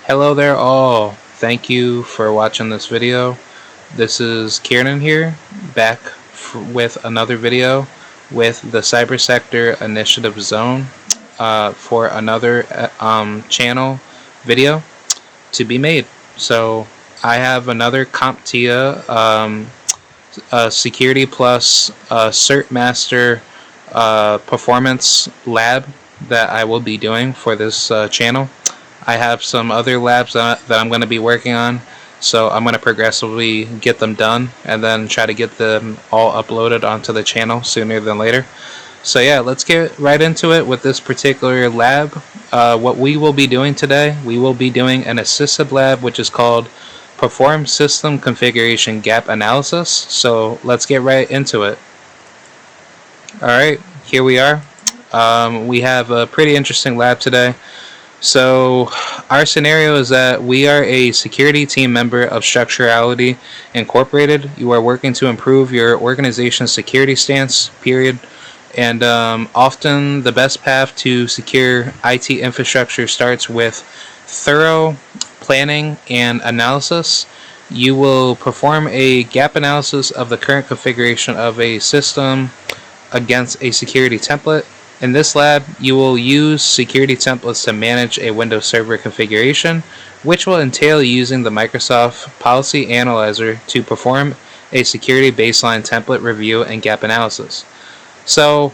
Hello there all. Thank you for watching this video. This is Kieran here, back with another video with the Cyber Sector Initiative Zone for another channel video to be made. So I have another CompTia Security Plus Certmaster performance lab that I will be doing for this channel. I have some other labs that I'm going to be working on, so I'm going to progressively get them done and then try to get them all uploaded onto the channel sooner than later. So yeah, let's get right into it with this particular lab. What we will be doing today, we will be doing an assisted lab which is called Perform System Configuration Gap Analysis. So let's get right into it. Alright, here we are. We have a pretty interesting lab today. So our scenario is that we are a security team member of Structurality Incorporated. You are working to improve your organization's security stance, period. And often the best path to secure IT infrastructure starts with thorough planning and analysis. You will perform a gap analysis of the current configuration of a system against a security template. In this lab, you will use security templates to manage a Windows Server configuration, which will entail using the Microsoft Policy Analyzer to perform a security baseline template review and gap analysis. So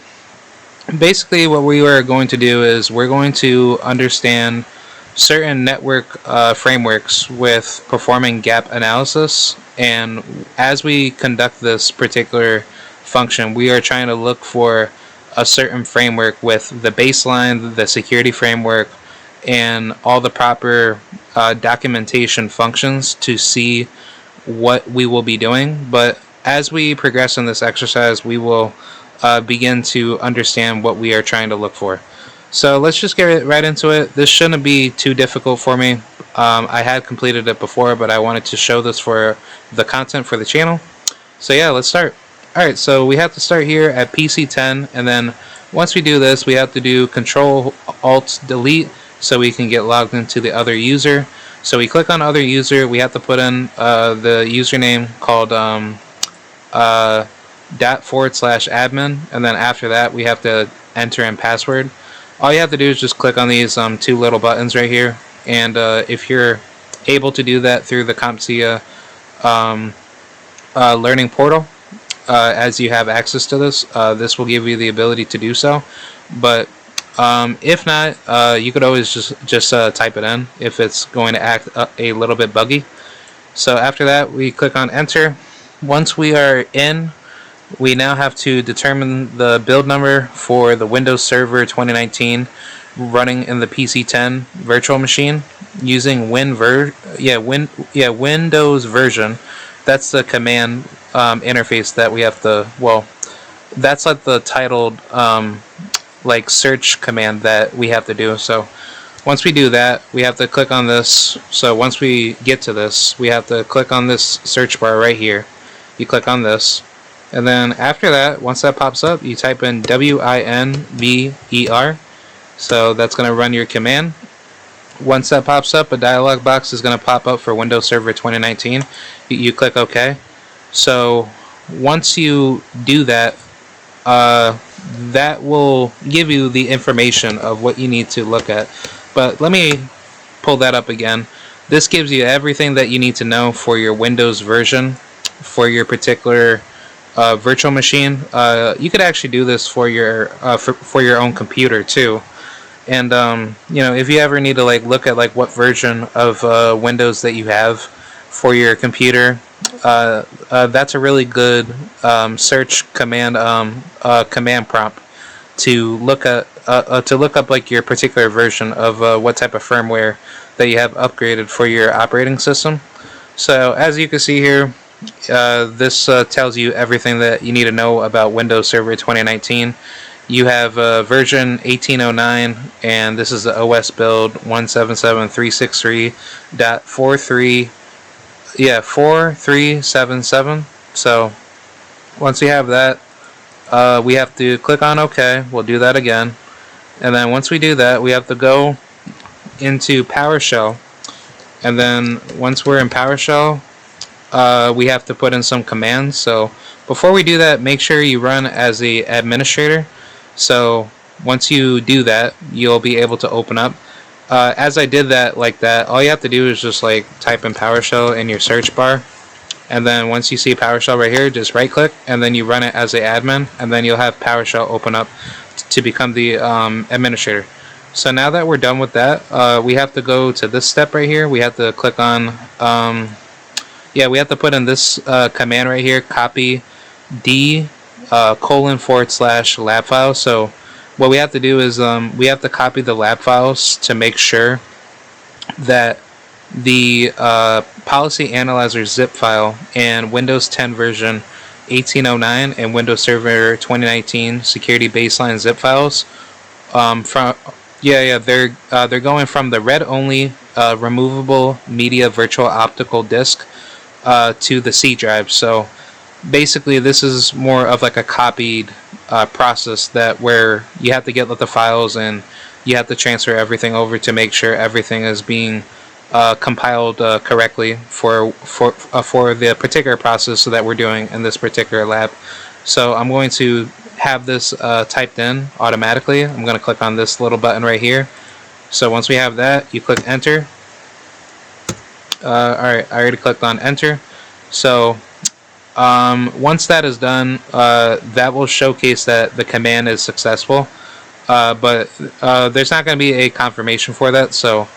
basically what we are going to do is we're going to understand certain network frameworks with performing gap analysis, and as we conduct this particular function, we are trying to look for a certain framework with the baseline, the security framework, and all the proper documentation functions to see what we will be doing. But as we progress in this exercise, we will begin to understand what we are trying to look for. So let's just get right into it. This shouldn't be too difficult for me. I had completed it before, but I wanted to show this for the content for the channel. So yeah, let's start. Alright, so we have to start here at PC10, and then once we do this, we have to do Control-Alt-Delete so we can get logged into the other user. So we click on other user, we have to put in the username called ./admin, and then after that we have to enter in password. All you have to do is just click on these two little buttons right here, and if you're able to do that through the CompTia learning portal, as you have access to this, this will give you the ability to do so. But if not, you could always just type it in if it's going to act a little bit buggy. So after that, we click on enter. Once we are in, we now have to determine the build number for the Windows Server 2019 running in the PC10 virtual machine using Windows version. That's the command interface that we have to, well, that's like the titled like search command that we have to do. So once we do that, we have to click on this. So once we get to this, we have to click on this search bar right here. You click on this, and then after that, once that pops up, you type in WINVER. So that's going to run your command. Once that pops up, a dialog box is going to pop up for Windows Server 2019. You click OK. So once you do that, that will give you the information of what you need to look at. But let me pull that up again. This gives you everything that you need to know for your Windows version for your particular virtual machine. You could actually do this for your own computer too. And you know, if you ever need to look at what version of Windows that you have for your computer, that's a really good search command command prompt to look at up your particular version of what type of firmware that you have upgraded for your operating system. So as you can see here, this tells you everything that you need to know about Windows Server 2019. You have version 1809, and this is the OS build 177.363.4377. So once we have that, we have to click on OK. We'll do that again, and then once we do that, we have to go into PowerShell And then once we're in PowerShell, we have to put in some commands. So before we do that, make sure you run as the administrator. So once you do that, you'll be able to open up. As I did that like that, all you have to do is just like type in PowerShell in your search bar. And then once you see PowerShell right here, just right click and then you run it as the admin, and then you'll have PowerShell open up to become the administrator. So now that we're done with that, we have to go to this step right here. We have to click on, we have to put in this command right here, copy D :/lab file. So what we have to do is we have to copy the lab files to make sure that the policy analyzer zip file and Windows 10 version 1809 and Windows Server 2019 security baseline zip files they're going from the read-only removable media virtual optical disk to the C drive. So basically this is more of like a copied process that where you have to get the files and you have to transfer everything over to make sure everything is being compiled correctly for the particular process that we're doing in this particular lab. So I'm going to have this typed in automatically. I'm going to click on this little button right here. So once we have that, you click enter. Alright, I already clicked on enter. So once that is done, that will showcase that the command is successful, but there's not going to be a confirmation for that. So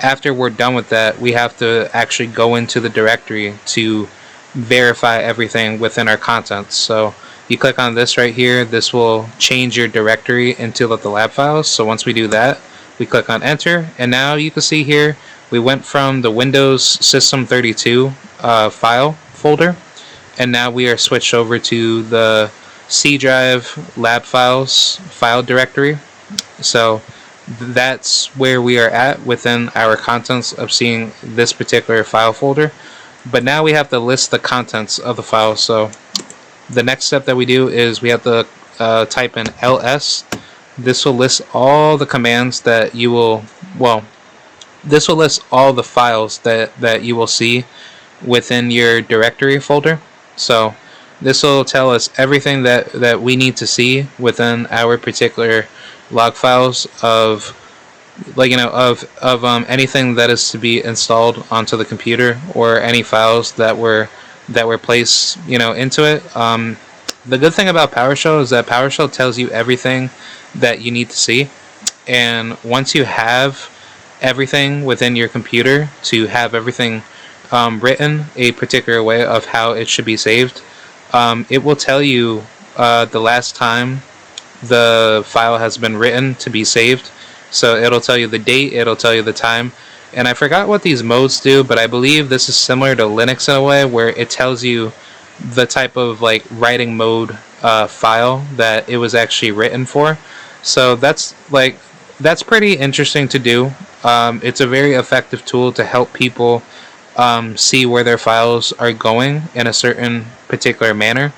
after we're done with that, we have to actually go into the directory to verify everything within our contents. So you click on this right here. This will change your directory into the lab files. So once we do that, we click on enter, and now you can see here we went from the Windows System 32 file folder, and now we are switched over to the C drive lab files file directory. So that's where we are at within our contents of seeing this particular file folder. But now we have to list the contents of the file. So the next step that we do is we have to type in ls. This will list all the commands that you will, this will list all the files that you will see within your directory folder. So this will tell us everything that we need to see within our particular log files of anything that is to be installed onto the computer, or any files that were placed into it. The good thing about PowerShell is that PowerShell tells you everything that you need to see, and once you have everything within your computer to have everything written a particular way of how it should be saved, it will tell you the last time the file has been written to be saved. So it'll tell you the date, it'll tell you the time, and I forgot what these modes do, but I believe this is similar to Linux in a way where it tells you the type of writing mode file that it was actually written for. So that's pretty interesting to do. It's a very effective tool to help people see where their files are going in a certain particular manner.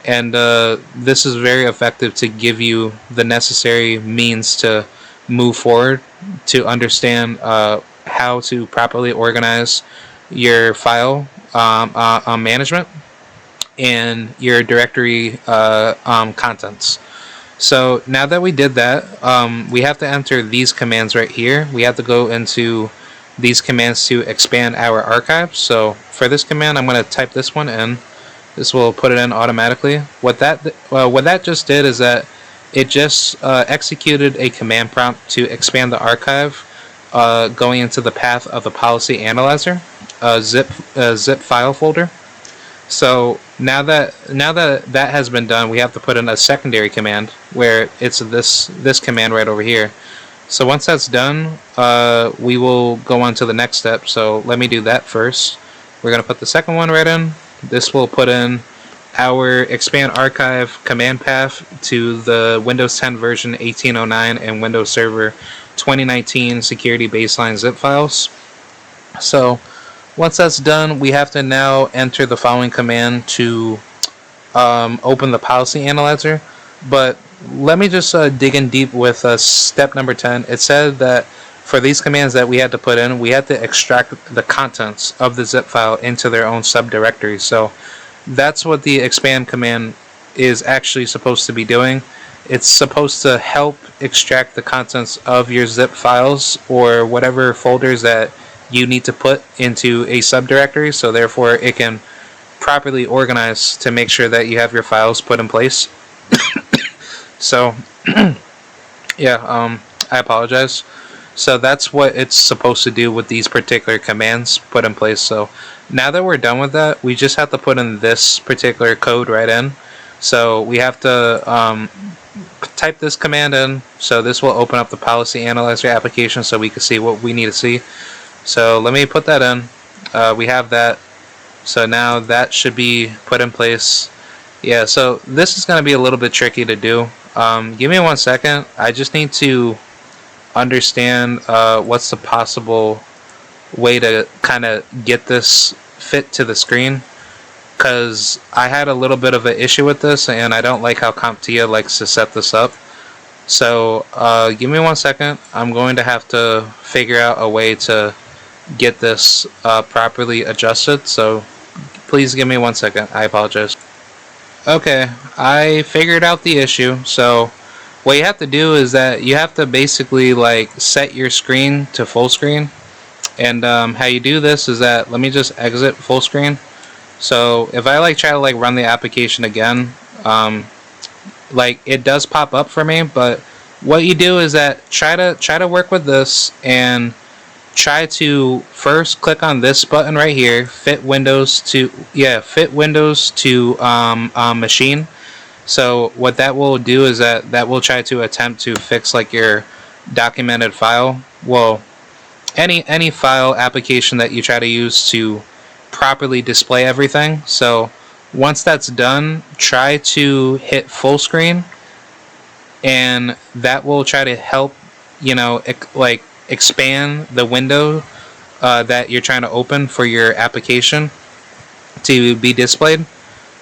And this is very effective to give you the necessary means to move forward, to understand how to properly organize your file management and your directory contents. So now that we did that, we have to enter these commands right here. We have to go into these commands to expand our archive. So for this command, I'm going to type this one in. This will put it in automatically. What that just did is that it just executed a command prompt to expand the archive going into the path of the policy analyzer zip file folder. So now that that has been done, we have to put in a secondary command where it's this command right over here. So once that's done, we will go on to the next step. So let me do that first. We're going to put the second one right in. This will put in our expand archive command path to the Windows 10 version 1809 and Windows Server 2019 security baseline zip files. So once that's done, we have to now enter the following command to open the policy analyzer. But let me just dig in deep with step number 10. It said that for these commands that we had to put in, we had to extract the contents of the zip file into their own subdirectory. So that's what the expand command is actually supposed to be doing. It's supposed to help extract the contents of your zip files or whatever folders that you need to put into a subdirectory, so therefore it can properly organize to make sure that you have your files put in place. So yeah, I apologize. So that's what it's supposed to do with these particular commands put in place. So now that we're done with that, we just have to put in this particular code right in. So we have to type this command in. So this will open up the policy analyzer application so we can see what we need to see. So let me put that in. We have that. So now that should be put in place. Yeah, so this is going to be a little bit tricky to do. Give me 1 second. I just need to understand what's the possible way to kind of get this fit to the screen, because I had a little bit of an issue with this and I don't like how CompTia likes to set this up. So give me 1 second. I'm going to have to figure out a way to get this properly adjusted, so please give me 1 second. I apologize. Okay, I figured out the issue. So what you have to do is that you have to basically like set your screen to full screen, and how you do this is that, let me just exit full screen. So if I like try to like run the application again, like it does pop up for me, but what you do is that try to work with this and try to first click on this button right here, fit Windows to machine. So what that will do is that will try to attempt to fix like your documented file. Well, any file application that you try to use to properly display everything. So once that's done, try to hit full screen, and that will try to help, you know, like expand the window that you're trying to open for your application to be displayed.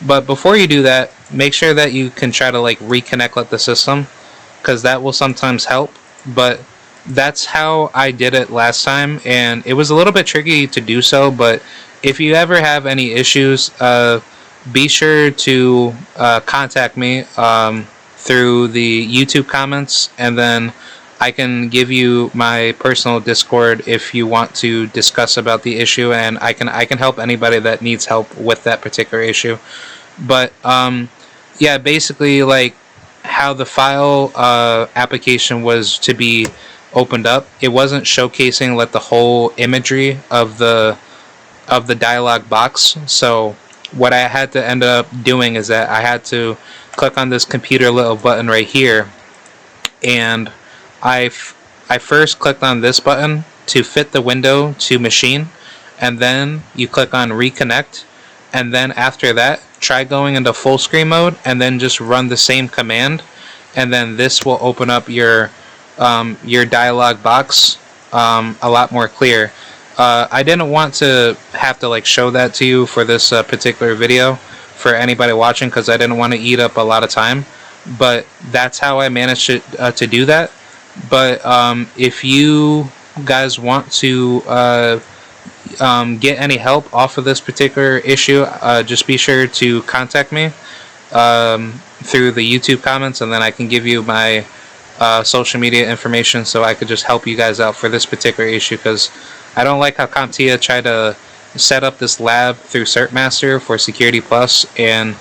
But before you do that, make sure that you can try to like reconnect with the system, because that will sometimes help. But that's how I did it last time, and it was a little bit tricky to do so. But if you ever have any issues, be sure to contact me through the YouTube comments, and then I can give you my personal Discord if you want to discuss about the issue, and I can help anybody that needs help with that particular issue. But yeah, basically like how the file application was to be opened up, it wasn't showcasing like the whole imagery of the dialog box. So what I had to end up doing is that I had to click on this computer little button right here, and I first clicked on this button to fit the window to machine, and then you click on reconnect, and then after that try going into full screen mode and then just run the same command, and then this will open up your dialog box a lot more clear. I didn't want to have to like show that to you for this particular video for anybody watching, because I didn't want to eat up a lot of time, but that's how I managed to do that. But if you guys want to get any help off of this particular issue, just be sure to contact me through the YouTube comments, and then I can give you my social media information so I could just help you guys out for this particular issue, because I don't like how CompTia tried to set up this lab through Certmaster for Security Plus, and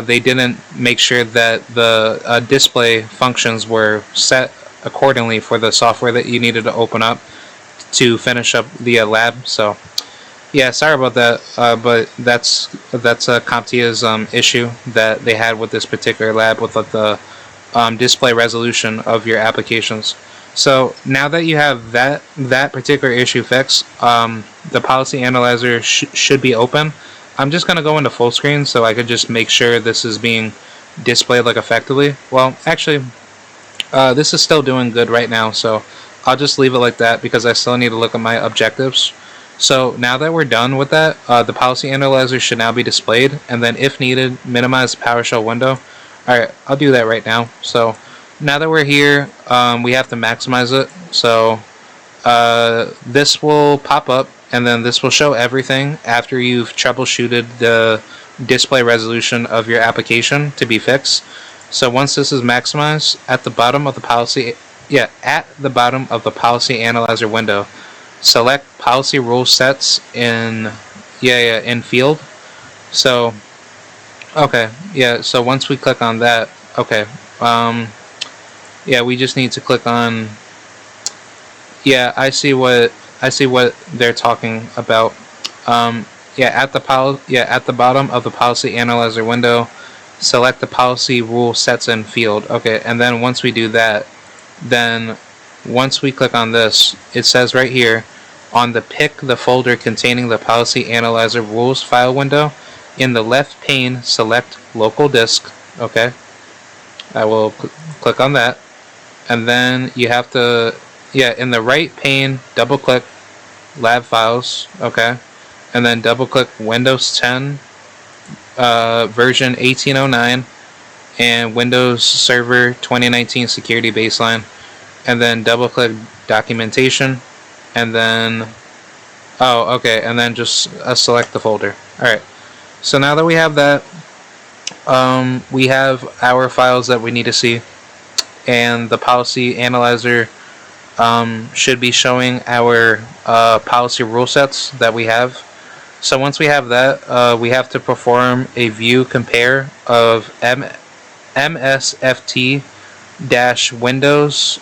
they didn't make sure that the display functions were set accordingly for the software that you needed to open up to finish up the lab. So yeah, sorry about that, but that's CompTia's issue that they had with this particular lab with the display resolution of your applications. So now that you have that particular issue fixed, the policy analyzer should be open. I'm just going to go into full screen so I could just make sure this is being displayed like effectively. Well, actually, this is still doing good right now, so I'll just leave it like that because I still need to look at my objectives. So now that we're done with that, the policy analyzer should now be displayed, and then if needed, minimize the PowerShell window. Alright, I'll do that right now. So now that we're here, we have to maximize it. So this will pop up, and then this will show everything after you've troubleshooted the display resolution of your application to be fixed. So once this is maximized, at the bottom of the policy analyzer window, select policy rule sets in in field. So okay, so once we click on that, okay, we just need to click on, I see what they're talking about. At the bottom of the policy analyzer window, select the policy rule sets in field. Okay, and then once we do that, then once we click on this, it says right here on the pick the folder containing the policy analyzer rules file window, in the left pane select local disk. Okay, I will click on that, and then you have to in the right pane double click lab files. Okay, and then double click Windows 10 version 1809 and Windows Server 2019 Security Baseline, and then double click documentation, and then and then just select the folder. Alright, so now that we have that, we have our files that we need to see, and the policy analyzer should be showing our policy rule sets that we have. So once we have that, we have to perform a view compare of MSFT-Windows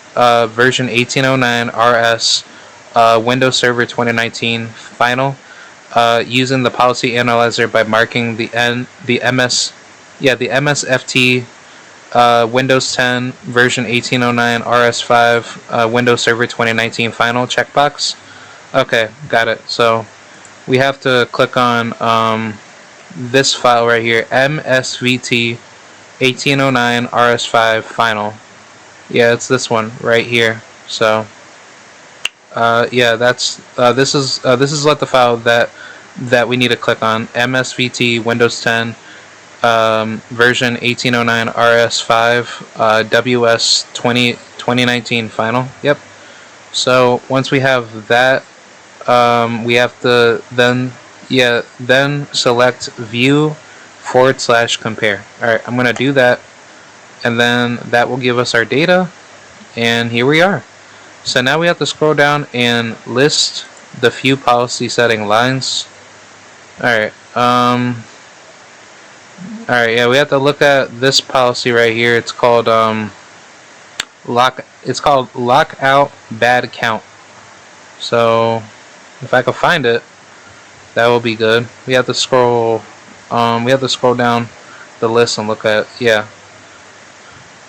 version 1809 RS Windows Server 2019 final using the policy analyzer by marking the MSFT Windows 10 version 1809 RS5 Windows Server 2019 final checkbox. Okay, got it. So we have to click on this file right here, MSVT 1809 RS5 final. It's this one right here. So that's this is the file that we need to click on, MSVT Windows 10 version 1809 RS5 WS 2019 final. Yep. So once we have that, we have to then select view / compare. Alright, I'm gonna do that, and then that will give us our data, and here we are. So now we have to scroll down and list the few policy setting lines. Alright, we have to look at this policy right here. It's called lockout bad count. So if I could find it, that will be good. We have to scroll down the list and look at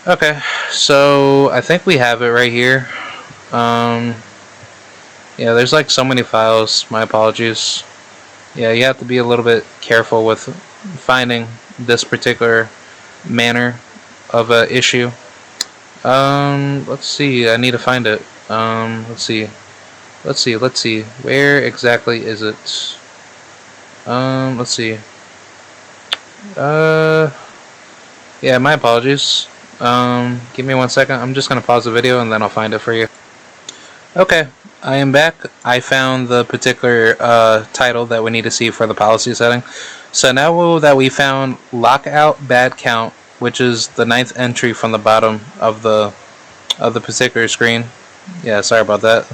Okay, so I think we have it right here. There's like so many files. My apologies. You have to be a little bit careful with finding this particular manner of a issue. Let's see. I need to find it. Let's see. Where exactly is it? Let's see. My apologies. Give me 1 second. I'm just gonna pause the video and then I'll find it for you. Okay, I am back. I found the particular title that we need to see for the policy setting. So now that we found lockout bad count, which is the 9th entry from the bottom of the particular screen. Sorry about that.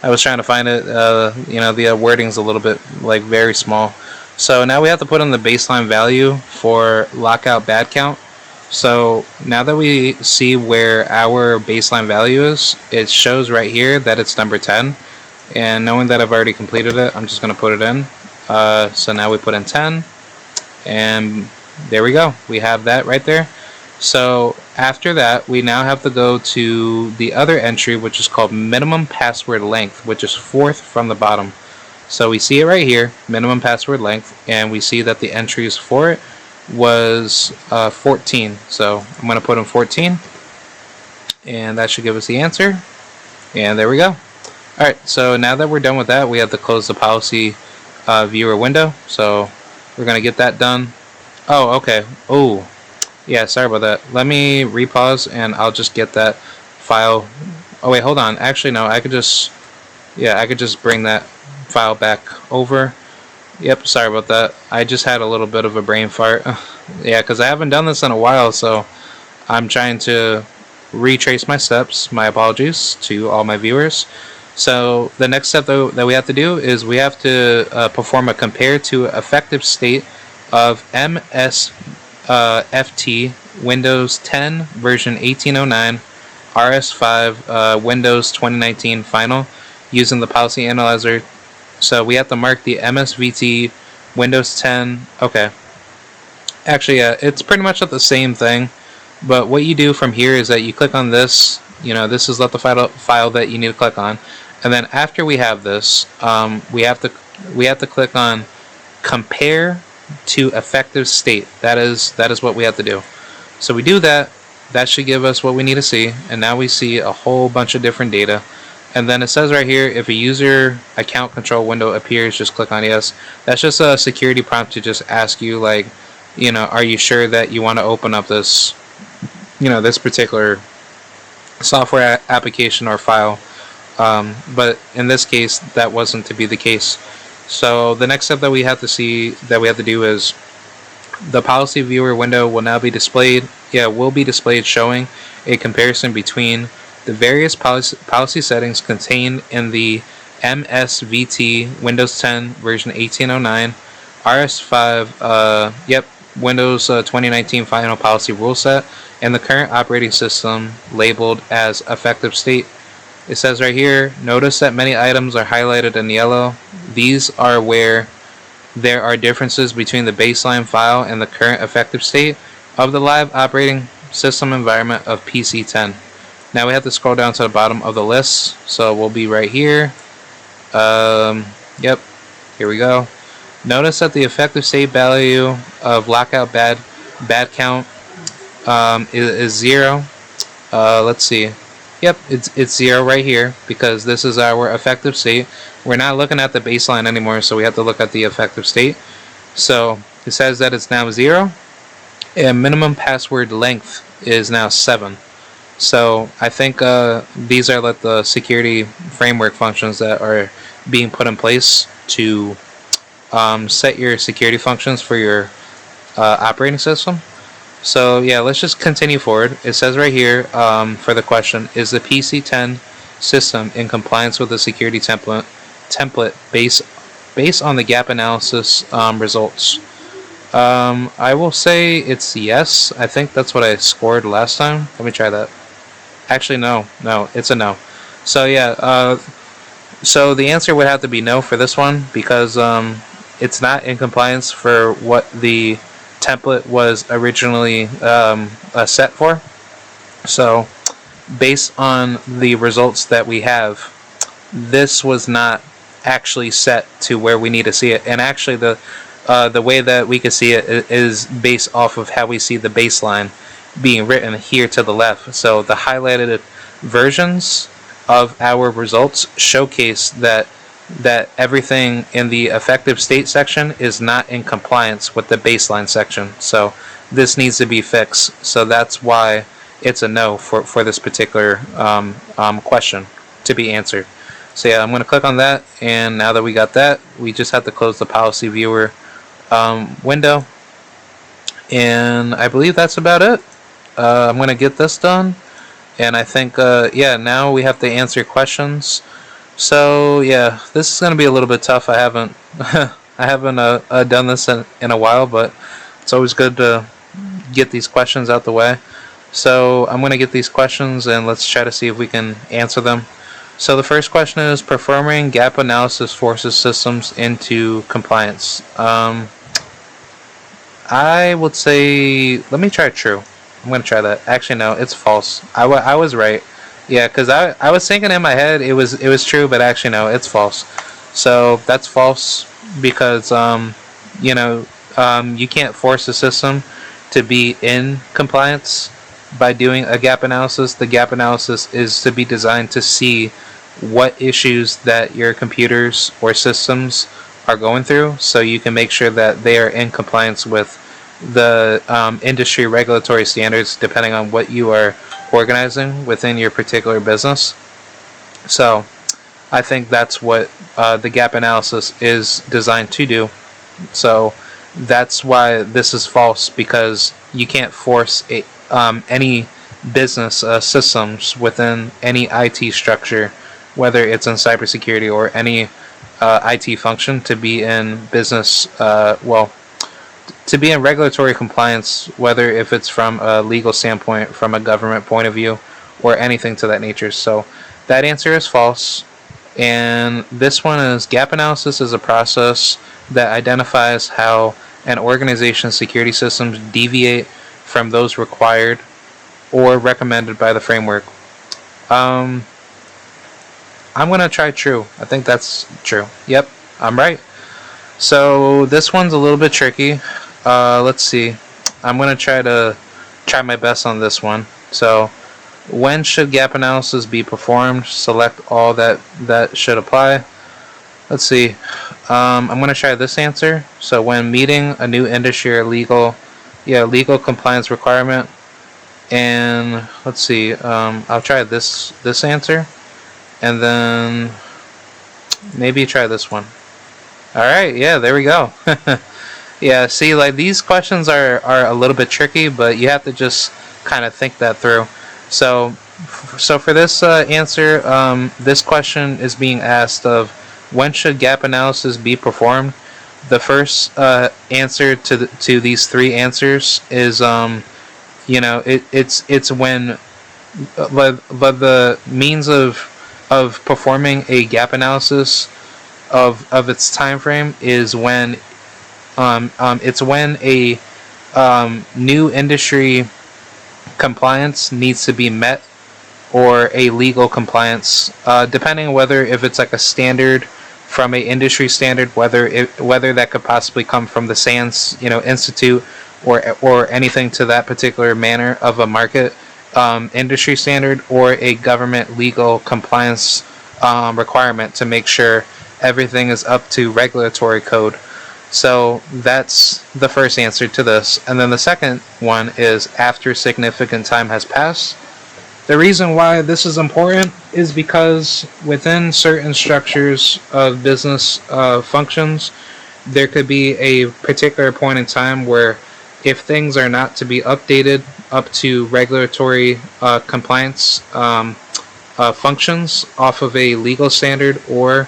I was trying to find it. The wording's a little bit very small. So now we have to put in the baseline value for lockout bad count. So now that we see where our baseline value is, it shows right here that it's number 10. And knowing that I've already completed it, I'm just going to put it in. So now we put in 10. And there we go. We have that right there. So after that, we now have to go to the other entry, which is called minimum password length, which is 4th from the bottom. So we see it right here, minimum password length, and we see that the entries for it was 14. So I'm going to put in 14, and that should give us the answer. And there we go. Alright, so now that we're done with that, we have to close the policy viewer window. So we're going to get that done. Oh, okay. Oh, yeah, sorry about that. Let me repause and I'll just get that file. Oh wait, hold on. Actually, no, I could just Yeah, I could just bring that file back over. Yep, sorry about that. I just had a little bit of a brain fart. Yeah, because I haven't done this in a while, so I'm trying to retrace my steps. My apologies to all my viewers. So the next step that we have to do is we have to perform a compare to effective state of MSFT Windows 10 version 1809 RS5 Windows 2019 final using the policy analyzer. So we have to mark the MSVT Windows 10. Okay. Actually, yeah, it's pretty much the same thing. But what you do from here is that you click on this. You know, this is the file that you need to click on, and then after we have this, we have to click on compare to effective state. That is what we have to do. So we do that. That should give us what we need to see, and now we see a whole bunch of different data. And then it says right here, if a user account control window appears, just click on yes. That's just a security prompt to just ask you, like, you know, are you sure that you want to open up this, you know, this particular software application or file. But in this case, that wasn't to be the case. So the next step that we have to do is the policy viewer window will now be displayed. Yeah, will be displayed showing a comparison between the various policy settings contained in the MSVT Windows 10 version 1809 RS5 Windows 2019 final policy rule set and the current operating system labeled as effective state. It says right here, notice that many items are highlighted in yellow. These are where there are differences between the baseline file and the current effective state of the live operating system environment of PC10. Now we have to scroll down to the bottom of the list, so we'll be right here. Yep, here we go. Notice that the effective state value of lockout bad count is 0. Let's see. Yep, it's 0 right here because this is our effective state. We're not looking at the baseline anymore, so we have to look at the effective state. So it says that it's now 0, and minimum password length is now 7. So I think these are like the security framework functions that are being put in place to set your security functions for your operating system. So yeah, let's just continue forward. It says right here for the question, is the PC10 system in compliance with the security template based on the gap analysis results? I will say it's yes. I think that's what I scored last time. Let me try that. Actually, no, it's a no. So yeah, so the answer would have to be no for this one because it's not in compliance for what the template was originally set for. So based on the results that we have, this was not actually set to where we need to see it. And actually the way that we can see it is based off of how we see the baseline being written here to the left. So the highlighted versions of our results showcase that everything in the effective state section is not in compliance with the baseline section. So this needs to be fixed. So that's why it's a no for this particular question to be answered. So yeah, I'm going to click on that, and now that we got that, we just have to close the policy viewer window, and I believe that's about it. I'm going to get this done, and I think yeah, now we have to answer questions. So yeah, this is going to be a little bit tough. I haven't done this in a while, but it's always good to get these questions out the way. So I'm going to get these questions, and let's try to see if we can answer them. So the first question is, performing gap analysis forces systems into compliance. I would say, let me try true. I'm going to try that. Actually, no, it's false. I was right. Yeah, because I was thinking in my head it was true, but actually no, it's false. So that's false because you know, you can't force a system to be in compliance by doing a gap analysis. The gap analysis is to be designed to see what issues that your computers or systems are going through, so you can make sure that they are in compliance with the industry regulatory standards depending on what you are organizing within your particular business. So I think that's what the gap analysis is designed to do. So that's why this is false, because you can't force any business systems within any IT structure, whether it's in cybersecurity or any IT function, to be in business, to be in regulatory compliance, whether if it's from a legal standpoint, from a government point of view, or anything to that nature. So that answer is false. And this one is, gap analysis is a process that identifies how an organization's security systems deviate from those required or recommended by the framework. I'm going to try true. I think that's true. Yep, I'm right. So this one's a little bit tricky. Let's see. I'm going to try my best on this one. So, when should gap analysis be performed? Select all that should apply. Let's see. I'm going to try this answer. So, when meeting a new industry or legal compliance requirement. And let's see. I'll try this answer, and then maybe try this one. All right. Yeah. There we go. Yeah. See, like, these questions are a little bit tricky, but you have to just kind of think that through. So for this answer, this question is being asked of, when should gap analysis be performed? The first answer to these three answers is it's when the means of performing a gap analysis of its time frame is when it's when a new industry compliance needs to be met, or a legal compliance, depending on whether if it's like a standard from a industry standard, whether that could possibly come from the SANS institute, or anything to that particular manner of a market industry standard, or a government legal compliance requirement to make sure everything is up to regulatory code. So that's the first answer to this. And then the second one is, after significant time has passed. The reason why this is important is because within certain structures of business functions, there could be a particular point in time where, if things are not to be updated up to regulatory compliance functions off of a legal standard, or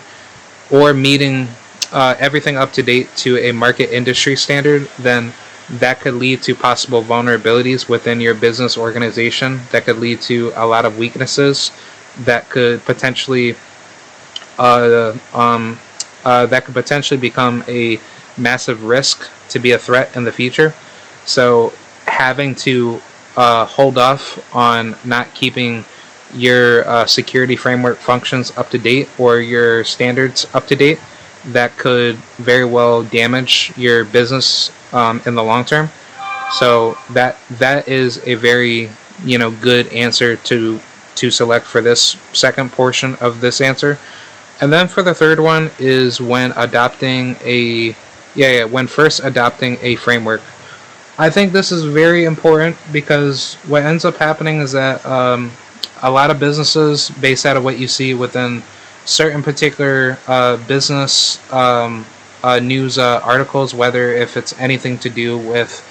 meeting everything up to date to a market industry standard, then that could lead to possible vulnerabilities within your business organization. That could lead to a lot of weaknesses that could potentially become a massive risk to be a threat in the future. So having to hold off on not keeping your security framework functions up to date, or your standards up to date, that could very well damage your business in the long term. So that is a very good answer to select for this second portion of this answer. And then for the third one is when first adopting a framework. I think this is very important, because what ends up happening is that a lot of businesses, based out of what you see within certain particular business news articles, whether if it's anything to do with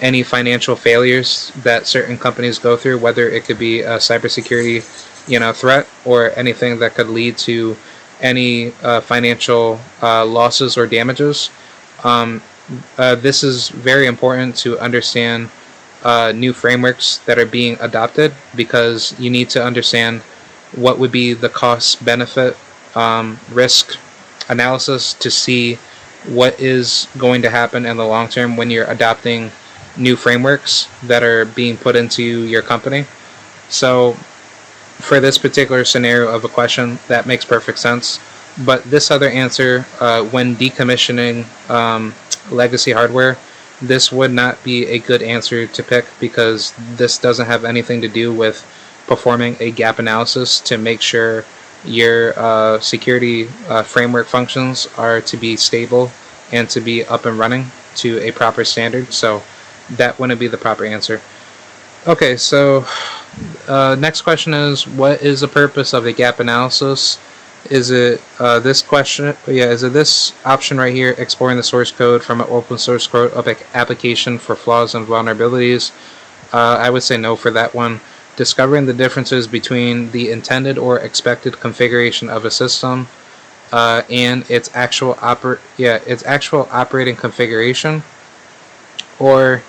any financial failures that certain companies go through, whether it could be a cybersecurity threat, or anything that could lead to any financial losses or damages. This is very important to understand new frameworks that are being adopted, because you need to understand what would be the cost benefit risk analysis to see what is going to happen in the long term when you're adopting new frameworks that are being put into your company. So for this particular scenario of a question, that makes perfect sense. But this other answer, when decommissioning legacy hardware, this would not be a good answer to pick, because this doesn't have anything to do with performing a gap analysis to make sure your security framework functions are to be stable and to be up and running to a proper standard. So that wouldn't be the proper answer. Okay, so next question is, what is the purpose of a gap analysis? Is it this question? Yeah, is it this option right here, exploring the source code from an open source code of application for flaws and vulnerabilities? I would say no for that one. Discovering the differences between the intended or expected configuration of a system and its actual operating configuration, or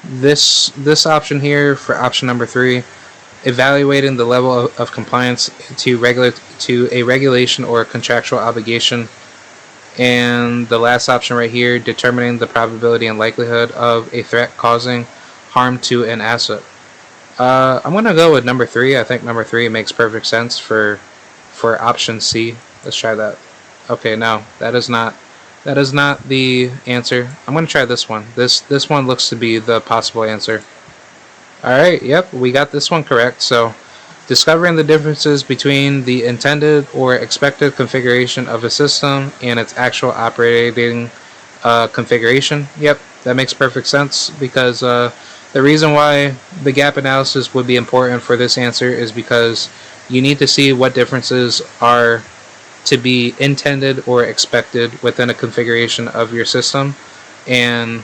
this option here for option number 3, evaluating the level of compliance to a regulation or a contractual obligation, and the last option right here, determining the probability and likelihood of a threat causing harm to an asset. I'm gonna go with number 3. I think number 3 makes perfect sense for option C. Let's try that. Okay, no, that is not the answer. I'm gonna try this one. This one looks to be the possible answer. Alright, yep, we got this one correct. So, discovering the differences between the intended or expected configuration of a system and its actual operating configuration. Yep, that makes perfect sense, because the reason why the gap analysis would be important for this answer is because you need to see what differences are to be intended or expected within a configuration of your system, and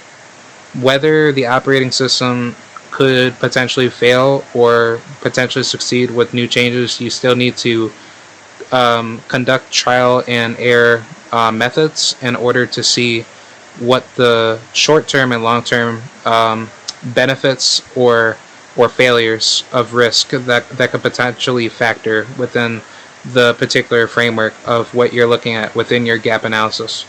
whether the operating system could potentially fail or potentially succeed with new changes. You still need to conduct trial and error methods in order to see what the short-term and long-term benefits or failures of risk that could potentially factor within the particular framework of what you're looking at within your gap analysis.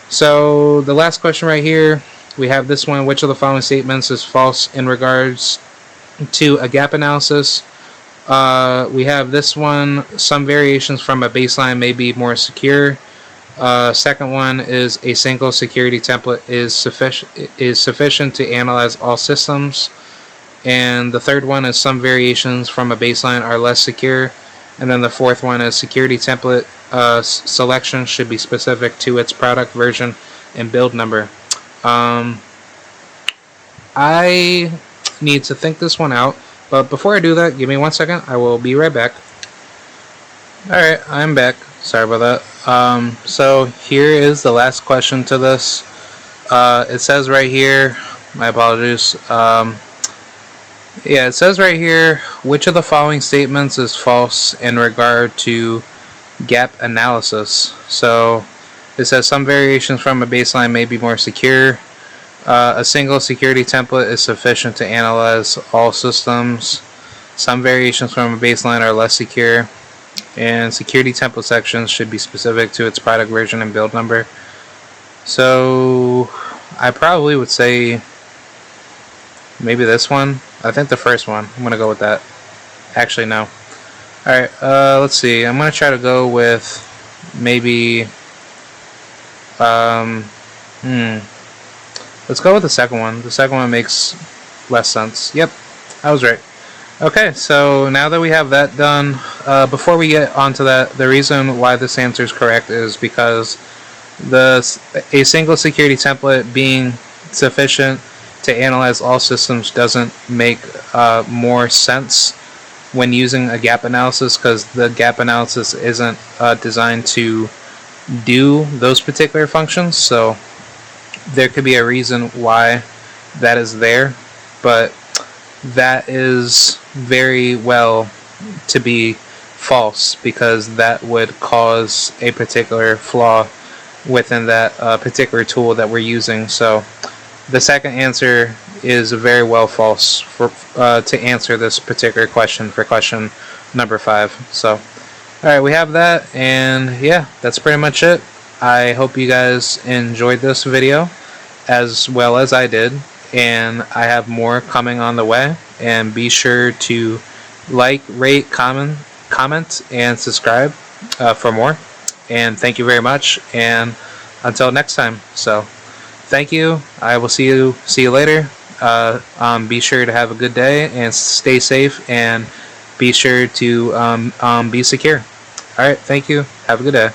So the last question right here, we have this one: which of the following statements is false in regards to a gap analysis? We have this one: some variations from a baseline may be more secure. Second one is a single security template is sufficient to analyze all systems. And the third one is some variations from a baseline are less secure. And then the fourth one is security template selection should be specific to its product version and build number. I need to think this one out, but before I do that, give me 1 second. I will be right back. Alright, I'm back. Sorry about that. So here is the last question to this. It says right here, my apologies. Yeah, it says right here, which of the following statements is false in regard to gap analysis? So it says some variations from a baseline may be more secure. A single security template is sufficient to analyze all systems. Some variations from a baseline are less secure. And security template sections should be specific to its product version and build number. So I probably would say maybe this one. I think the first one. I'm going to go with that. Actually, no. Alright, let's see. I'm going to try to go with maybe let's go with the second one. The second one makes less sense. Yep, I was right. Okay, so now that we have that done, before we get onto that, the reason why this answer is correct is because a single security template being sufficient to analyze all systems doesn't make more sense when using a gap analysis, because the gap analysis isn't designed to do those particular functions. So there could be a reason why that is there, but that is very well to be false, because that would cause a particular flaw within that particular tool that we're using. So the second answer is very well false for to answer this particular question for question number 5. So alright, we have that, and yeah, that's pretty much it. I hope you guys enjoyed this video as well as I did, and I have more coming on the way. And be sure to like, rate, comment, and subscribe for more. And thank you very much, and until next time. So thank you. I will see you later. Be sure to have a good day and stay safe, and be sure to be secure. Alright, thank you. Have a good day.